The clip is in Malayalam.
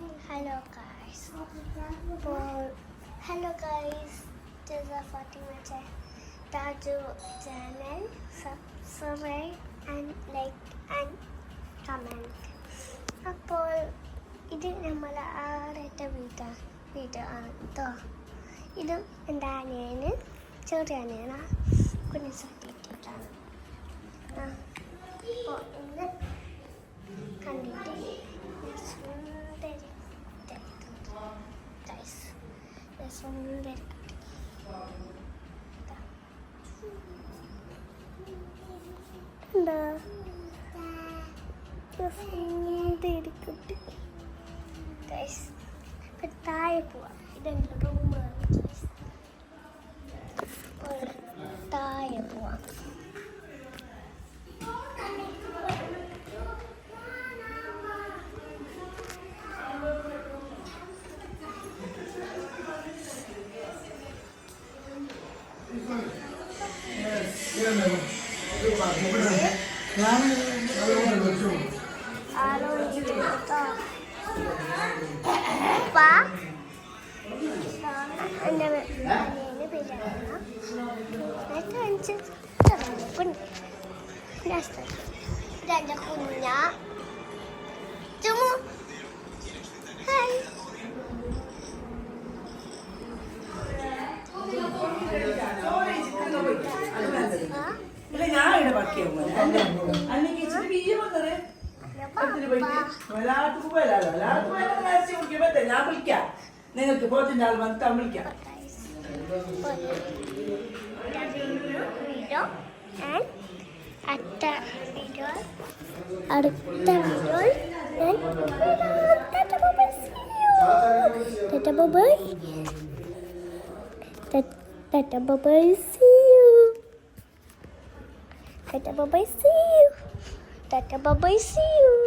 Hello guys. Hello guys. This is Fatima Taju channel. Subscribe and like and comment. അപ്പോൾ ഇത് നമ്മൾ ആദ്യത്തെ വീഡിയോ ആണ് കേട്ടോ. ഇതും എൻ്റെ അനിയന് ചെറിയ അനിയനാ കുഞ്ഞു സട്ടിയിട്ടാണ്. അപ്പോൾ ഇന്ന് കണ്ടിട്ട് എന്താ താഴെ പോവാം. ഇതെൻ്റെ റൂമാണ്. താഴെ പോവാം. Ada kunya cuma hai നിങ്ങൾക്ക് പോത്തിന്റെ ആൾ വന്ന് വിളിക്കാം. അടുത്ത video Tata bye-bye. Tata bye-bye, see you. Tata bye-bye, see you. Tata bye-bye, see you.